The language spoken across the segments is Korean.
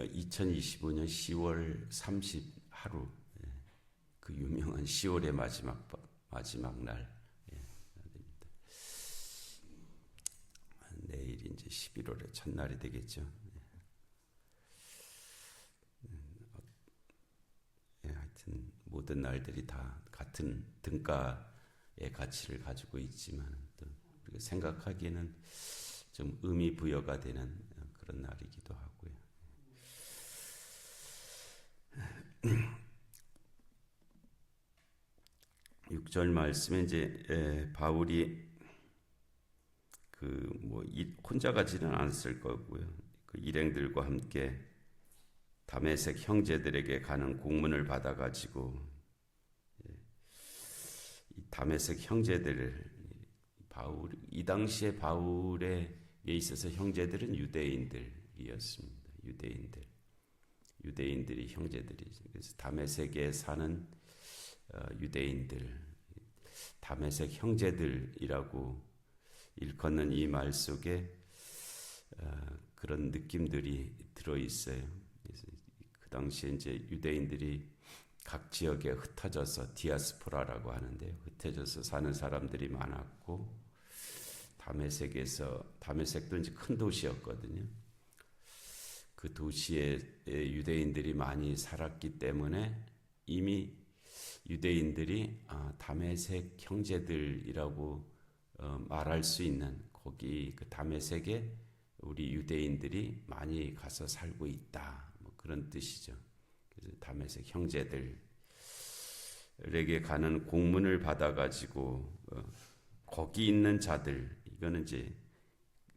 2025년 10월 30 하루, 그 유명한 10월의 마지막 날, 내일이 이제 11월의 첫날이 되겠죠. 하여튼 모든 날들이 다 같은 등가의 가치를 가지고 있지만 또 우리가 생각하기에는 좀 의미 부여가 되는 그런 날이기도 하고요. 6절 말씀에 이제 바울이 혼자 가지는 않았을 거고요. 그 일행들과 함께 다메섹 형제들에게 가는 공문을 받아가지고 이 다메섹 형제들을 이 당시에 바울에 있어서 형제들은 유대인들이었습니다. 유대인들이 형제들이죠. 그래서 다메섹에 사는 유대인들, 다메섹 형제들이라고 일컫는 이 말 속에 그런 느낌들이 들어 있어요. 그래서 그 당시에 이제 유대인들이 각 지역에 흩어져서 디아스포라라고 하는데요. 흩어져서 사는 사람들이 많았고 다메섹도 이제 큰 도시였거든요. 그 도시에 유대인들이 많이 살았기 때문에 이미 유대인들이 다메섹 형제들이라고 말할 수 있는 거기 그 다메섹에 우리 유대인들이 많이 가서 살고 있다. 그런 뜻이죠. 그래서 다메섹 형제들에게 가는 공문을 받아가지고 거기 있는 자들, 이거는 이제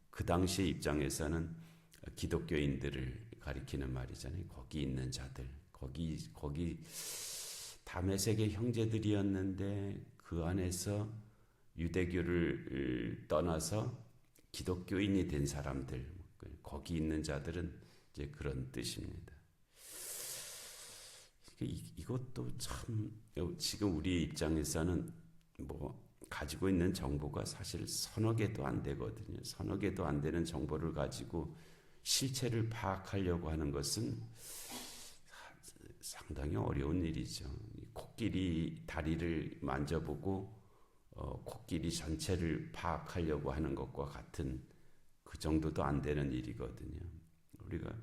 그 당시의 입장에서는 기독교인들을 가리키는 말이잖아요. 거기 있는 자들, 거기 다메섹의 형제들이었는데 그 안에서 유대교를 떠나서 기독교인이 된 사람들, 거기 있는 자들은 이제 그런 뜻입니다. 이것도 참 지금 우리 입장에서는 가지고 있는 정보가 사실 서너 개도 안 되거든요. 서너 개도 안 되는 정보를 가지고 실체를 파악하려고 하는 것은 상당히 어려운 일이죠. 코끼리 다리를 만져보고 코끼리 전체를 파악하려고 하는 것과 같은 그 정도도 안 되는 일이거든요. 우리가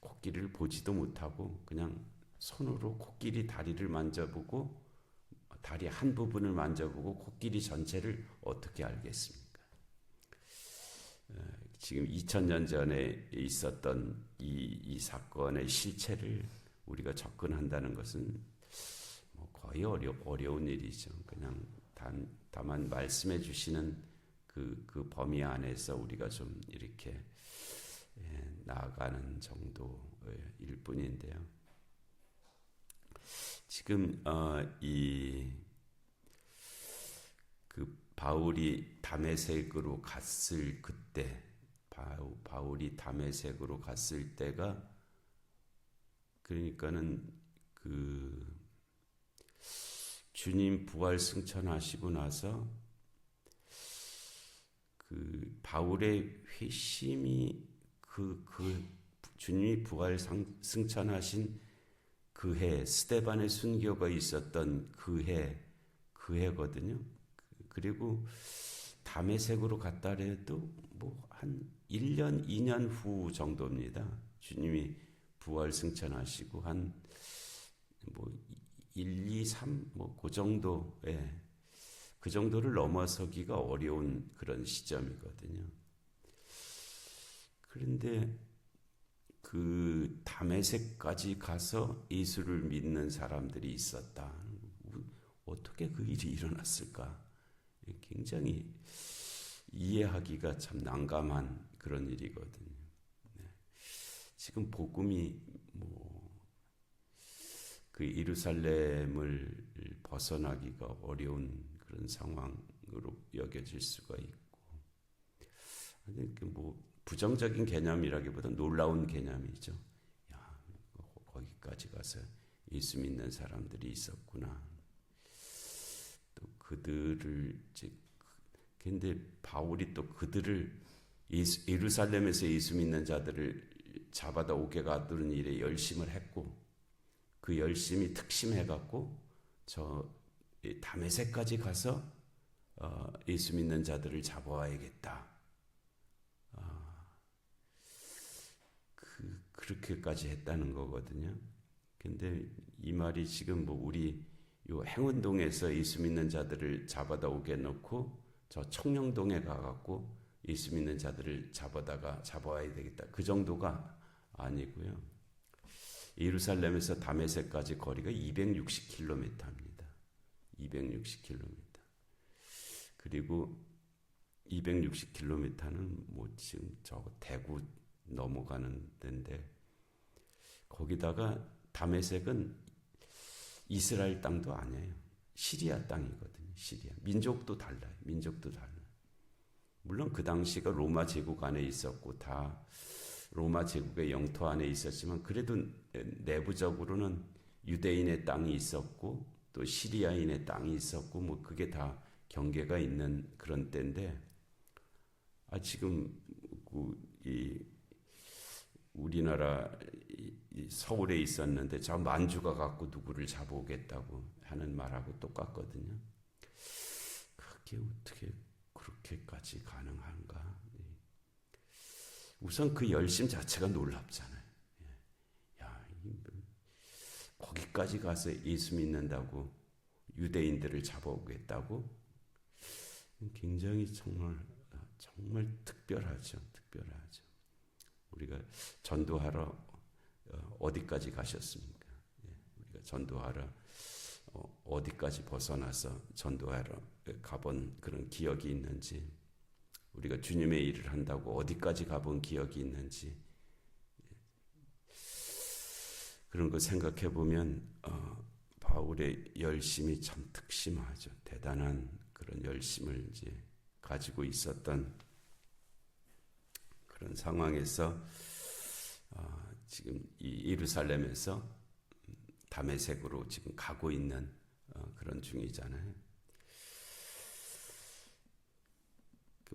코끼리를 보지도 못하고 그냥 손으로 코끼리 다리를 만져보고 다리 한 부분을 만져보고 코끼리 전체를 어떻게 알겠습니까? 지금 2000년 전에 있었던 이 사건의 실체를 우리가 접근한다는 것은 거의 어려운 일이죠. 그냥 다만 말씀해 주시는 그 범위 안에서 우리가 좀 이렇게 나아가는 정도일 뿐인데요. 지금 바울이 다메섹으로 갔을 그때, 바울이 다메섹으로 갔을 때가 그러니까는 주님 부활 승천하시고 나서 바울의 회심이 주님이 부활 승천하신 그 해, 스데반의 순교가 있었던 그 해거든요. 그리고 다메섹으로 갔다 해도 한 1년, 2년 후 정도입니다. 주님이 부활 승천하시고 한 1, 2, 3 그 정도에 그 정도를 넘어서기가 어려운 그런 시점이거든요. 그런데 그 다메섹까지 가서 예수를 믿는 사람들이 있었다. 어떻게 그 일이 일어났을까? 굉장히 이해하기가 참 난감한 그런 일이거든요. 지금 복음이 그 예루살렘을 벗어나기가 어려운 그런 상황으로 여겨질 수가 있고, 부정적인 개념이라기보다 놀라운 개념이죠. 거기까지 가서 예수 믿는 사람들이 있었구나. 또 근데 바울이 또 그들을 예루살렘에서 예수 믿는 자들을 잡아다 오게 가두는 일에 열심을 했고 그 열심이 특심해갖고 저 다메섹까지 가서 예수 믿는 자들을 잡아와야겠다. 그렇게까지 했다는 거거든요. 근데 이 말이 지금 뭐 우리 요 행운동에서 예수 믿는 자들을 잡아다 오게 놓고 저 청령동에 가갖고 예수 믿는 자들을 잡아와야 되겠다. 그 정도가 아니고요. 예루살렘에서 다메섹까지 거리가 260km입니다. 260km. 그리고 260km는 뭐 지금 저 대구 넘어가는 데인데 거기다가 다메섹은 이스라엘 땅도 아니에요. 시리아 땅이거든요. 시리아. 민족도 달라요. 물론 그 당시가 로마 제국 안에 있었고 다 로마 제국의 영토 안에 있었지만 그래도 내부적으로는 유대인의 땅이 있었고 또 시리아인의 땅이 있었고 뭐 그게 다 경계가 있는 그런 때인데 지금 우리나라 서울에 있었는데 저 만주가 갖고 누구를 잡아오겠다고 하는 말하고 똑같거든요. 그게 어떻게 그렇게까지 가능한가? 우선 그 열심 자체가 놀랍잖아요. 야, 거기까지 가서 예수 믿는다고 유대인들을 잡아오겠다고 굉장히 정말 특별하죠. 우리가 전도하러 어디까지 가셨습니까? 우리가 전도하러 어디까지 벗어나서 전도하러 가본 그런 기억이 있는지, 우리가 주님의 일을 한다고 어디까지 가본 기억이 있는지, 그런 거 생각해 보면 바울의 열심이 참 특심하죠. 대단한 그런 열심을 이제 가지고 있었던 그런 상황에서 지금 이 예루살렘에서 다메섹으로 지금 가고 있는 그런 중이잖아요.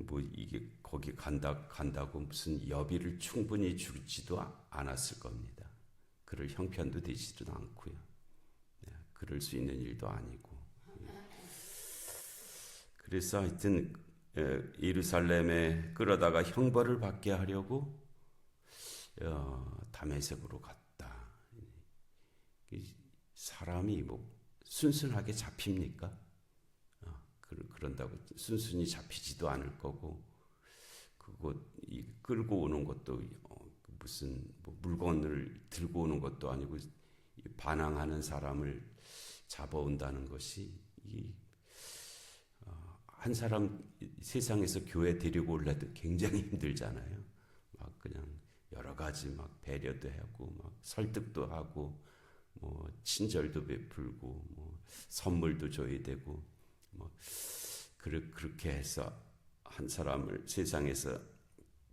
뭐 이게 거기 간다고 무슨 여비를 충분히 주지도 않았을 겁니다. 그럴 형편도 되지도 않고요. 그럴 수 있는 일도 아니고. 그래서 하여튼 예루살렘에 끌어다가 형벌을 받게 하려고 다메섹으로 갔다. 사람이 뭐 순순하게 잡힙니까? 그런다고 순순히 잡히지도 않을 거고, 끌고 오는 것도 무슨 뭐 물건을 들고 오는 것도 아니고 반항하는 사람을 잡아온다는 것이 한 사람 세상에서 교회 데리고 올라도 굉장히 힘들잖아요. 막 그냥 여러 가지 막 배려도 하고 막 설득도 하고 뭐 친절도 베풀고 뭐 선물도 줘야 되고 뭐 그렇게 해서 한 사람을 세상에서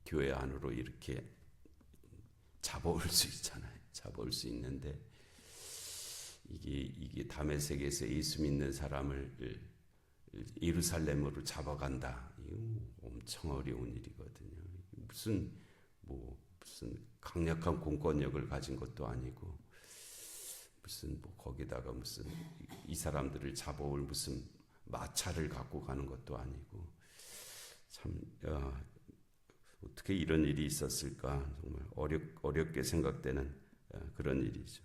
교회 안으로 이렇게 잡아올 수 있잖아요. 잡아올 수 있는데 이게 다메섹에서 예수 믿는 사람을 예루살렘으로 잡아간다. 이거 엄청 어려운 일이거든요. 무슨 강력한 공권력을 가진 것도 아니고 무슨 뭐 거기다가 무슨 이 사람들을 잡아올 무슨 마차를 갖고 가는 것도 아니고 참 어떻게 이런 일이 있었을까 정말 어렵게 생각되는 그런 일이죠.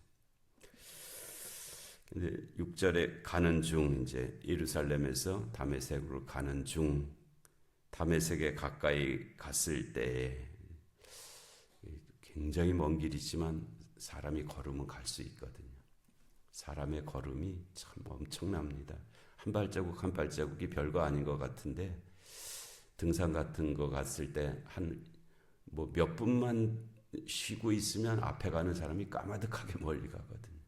근데 6절에 가는 중 이제 예루살렘에서 다메섹으로 가는 중 다메섹에 가까이 갔을 때에 굉장히 먼 길이지만 사람이 걸으면 갈 수 있거든요. 사람의 걸음이 참 엄청납니다. 한 발자국 한 발자국이 별거 아닌 것 같은데 등산 같은 거 갔을 때 뭐 몇 분만 쉬고 있으면 앞에 가는 사람이 까마득하게 멀리 가거든요.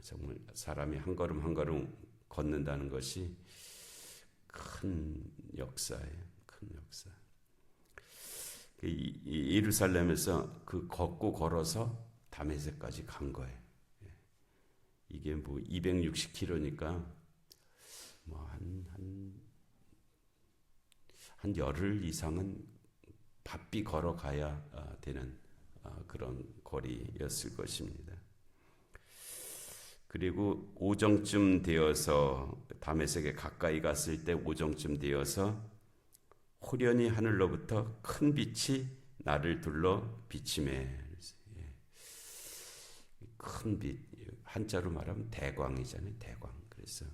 정말 사람이 한 걸음 한 걸음 걷는다는 것이 큰 역사예요. 큰 역사. 이 예루살렘에서 그 걷고 걸어서 다메섹까지 간 거예요. 이게 뭐 260km니까 뭐 한 열흘 이상은 바삐 걸어가야 되는 그런 거리였을 것입니다. 그리고 오정쯤 되어서 다메섹에 가까이 갔을 때 오정쯤 되어서 호련히 하늘로부터 큰 빛이 나를 둘러 비치매. 큰 빛, 한자로 말하면 대광이잖아요. 대광. 그래서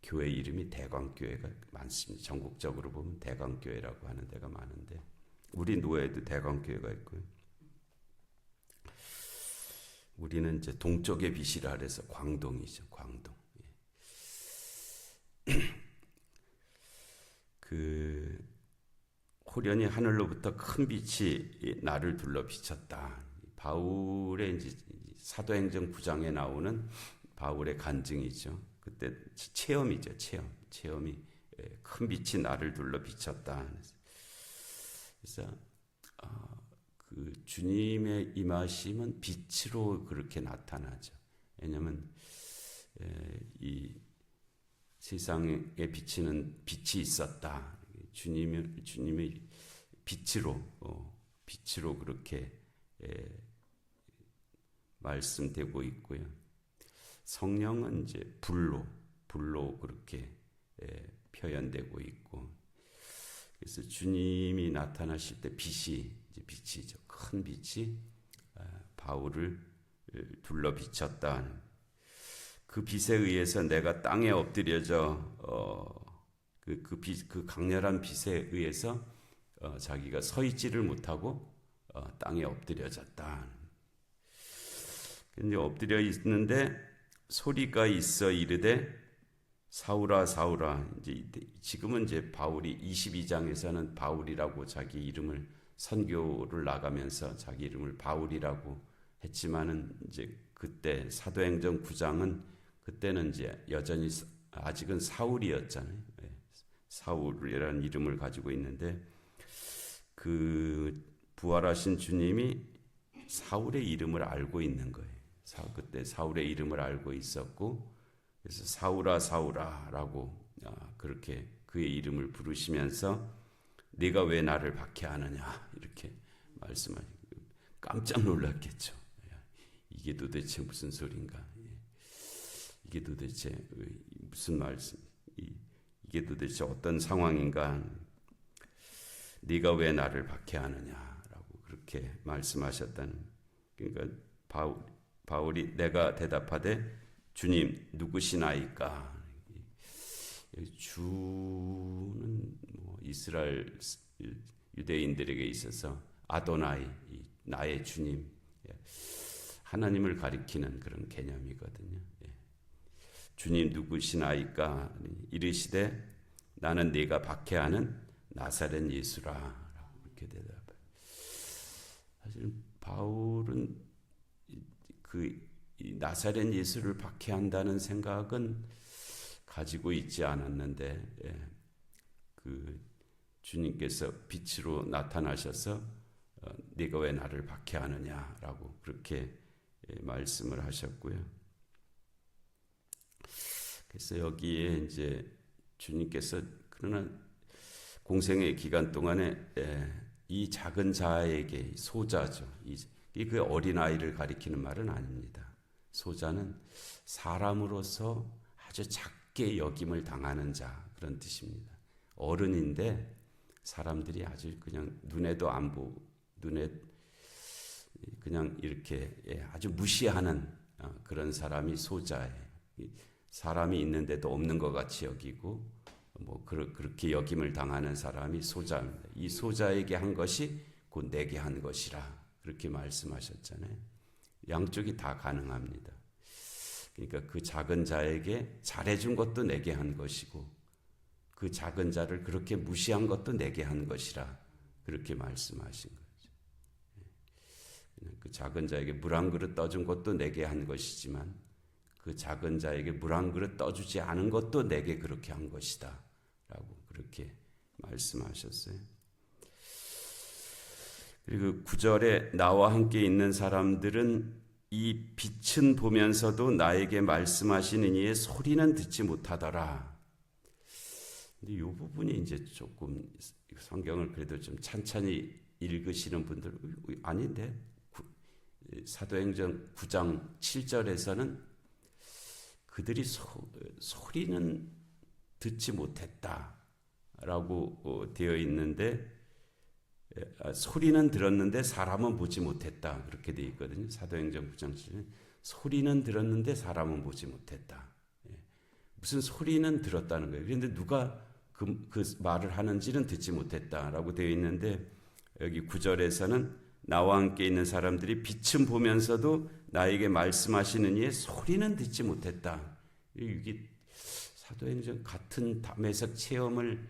교회 이름이 대광교회가 많습니다. 전국적으로 보면 대광교회라고 하는 데가 많은데 우리 노예도 대광교회가 있고요. 우리는 이제 동쪽의 빛이라 그래서 광동이죠. 광동. 그 호련히 하늘로부터 큰 빛이 나를 둘러 비쳤다. 바울의 이제 사도행전 9장에 나오는 바울의 간증이죠. 그때 체험이죠. 체험이 큰 빛이 나를 둘러 비쳤다. 그래서 그 주님의 임하심은 빛으로 그렇게 나타나죠. 왜냐하면 이 세상에 비치는 빛이 있었다. 주님의 빛으로 그렇게 말씀되고 있고요. 성령은 이제 불로 그렇게 표현되고 있고, 그래서 주님이 나타나실 때 빛이죠. 큰 빛이 바울을 둘러 비쳤다. 그 빛에 의해서 내가 땅에 엎드려져 그 강렬한 빛에 의해서 자기가 서 있지를 못하고 땅에 엎드려졌다. 근데 엎드려 있는데 소리가 있어 이르되 사울아 사울아. 지금은 이제 바울이 22장에서는 바울이라고 자기 이름을 선교를 나가면서 자기 이름을 바울이라고 했지만은 이제 그때 사도행전 9장은 그때는 이제 여전히 아직은 사울이었잖아요. 사울이라는 이름을 가지고 있는데 그 부활하신 주님이 사울의 이름을 알고 있는 거예요. 그때 사울의 이름을 알고 있었고, 그래서 사울아 사울아라고 그렇게 그의 이름을 부르시면서 네가 왜 나를 박해하느냐 이렇게 말씀하시고 깜짝 놀랐겠죠. 이게 도대체 무슨 소린가? 이게 도대체 무슨 말씀? 이게 도대체 어떤 상황인가? 네가 왜 나를 박해하느냐라고 그렇게 말씀하셨다는. 그러니까 바울이 내가 대답하되 주님 누구시나이까? 주는 이스라엘 유대인들에게 있어서 아도나이, 나의 주님, 하나님을 가리키는 그런 개념이거든요. 주님 누구시나이까? 이르시되 나는 네가 박해하는 나사렛 예수라라고 그렇게 대답해요. 사실 바울은 그 나사렛 예수를 박해한다는 생각은 가지고 있지 않았는데 그 주님께서 빛으로 나타나셔서 네가 왜 나를 박해하느냐라고 그렇게 말씀을 하셨고요. 그래서 여기에 이제 주님께서 그러나 공생의 기간 동안에 이 작은 자에게 소자죠. 그 어린아이를 가리키는 말은 아닙니다. 소자는 사람으로서 아주 작게 여김을 당하는 자 그런 뜻입니다. 어른인데 사람들이 아주 그냥 눈에도 안 보고 눈에 그냥 이렇게 아주 무시하는 그런 사람이 소자예요. 사람이 있는데도 없는 것 같이 여기고 그렇게 여김을 당하는 사람이 소자입니다. 이 소자에게 한 것이 곧 내게 한 것이라 그렇게 말씀하셨잖아요. 양쪽이 다 가능합니다. 그러니까 그 작은 자에게 잘해준 것도 내게 한 것이고 그 작은 자를 그렇게 무시한 것도 내게 한 것이라 그렇게 말씀하신 거죠. 그 작은 자에게 물 한 그릇 떠준 것도 내게 한 것이지만 그 작은 자에게 물 한 그릇 떠주지 않은 것도 내게 그렇게 한 것이다 라고 그렇게 말씀하셨어요. 그리고 9절에 나와 함께 있는 사람들은 이 빛은 보면서도 나에게 말씀하시는 이의 소리는 듣지 못하더라. 근데 이 부분이 이제 조금 성경을 그래도 좀 찬찬히 읽으시는 분들 아닌데 사도행전 9장 7절에서는 그들이 소리는 듣지 못했다라고 되어 있는데 소리는 들었는데 사람은 보지 못했다 그렇게 되어 있거든요. 사도행전 9장 7절에 소리는 들었는데 사람은 보지 못했다. 무슨 소리는 들었다는 거예요. 그런데 누가 그 말을 하는지는 듣지 못했다라고 되어 있는데 여기 9절에서는 나와 함께 있는 사람들이 빛은 보면서도 나에게 말씀하시는 이의 소리는 듣지 못했다. 이게 사도행전 같은 담에색 체험을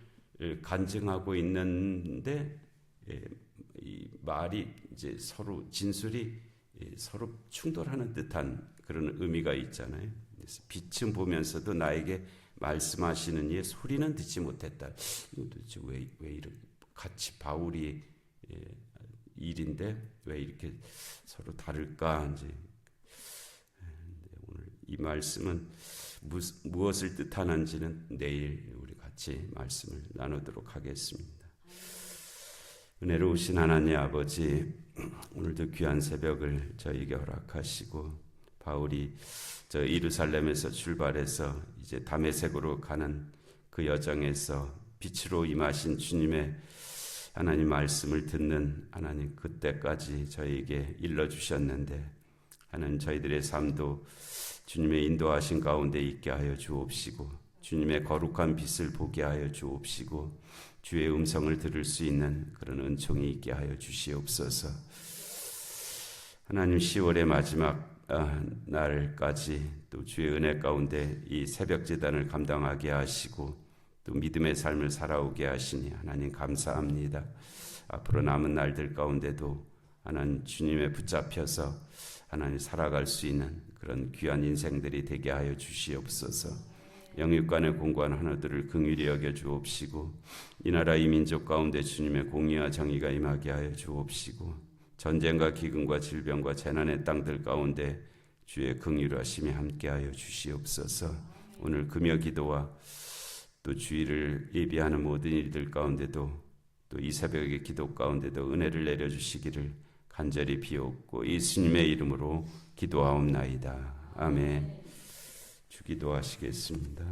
간증하고 있는데 이 말이 이제 서로 진술이 서로 충돌하는 듯한 그런 의미가 있잖아요. 그래서 빛은 보면서도 나에게 말씀하시는 이의 소리는 듣지 못했다. 이거 도대체 왜 이렇게 같이 바울이 일인데 왜 이렇게 서로 다를까? 이제 오늘 이 말씀은 무엇을 뜻하는지는 내일 우리 같이 말씀을 나누도록 하겠습니다. 은혜로우신 하나님 아버지, 오늘도 귀한 새벽을 저희에게 허락하시고 바울이 저 예루살렘에서 출발해서 이제 다메섹으로 가는 그 여정에서 빛으로 임하신 주님의 하나님 말씀을 듣는 하나님 그때까지 저희에게 일러주셨는데 하나님 저희들의 삶도 주님의 인도하신 가운데 있게 하여 주옵시고 주님의 거룩한 빛을 보게 하여 주옵시고 주의 음성을 들을 수 있는 그런 은총이 있게 하여 주시옵소서. 하나님 10월의 마지막 날까지 또 주의 은혜 가운데 이 새벽 제단을 감당하게 하시고 또 믿음의 삶을 살아오게 하시니 하나님 감사합니다. 앞으로 남은 날들 가운데도 하나님 주님에 붙잡혀서 하나님 살아갈 수 있는 그런 귀한 인생들이 되게 하여 주시옵소서. 영육간의 공고한 하나들을 긍휼히 여겨 주옵시고 이 나라 이 민족 가운데 주님의 공의와 정의가 임하게 하여 주옵시고 전쟁과 기근과 질병과 재난의 땅들 가운데 주의 긍휼하심이 함께하여 주시옵소서. 오늘 금요 기도와 또 주일을 예비하는 모든 일들 가운데도 또 이 새벽의 기도 가운데도 은혜를 내려주시기를 간절히 비옵고 예수님의 이름으로 기도하옵나이다. 아멘. 주기도하시겠습니다.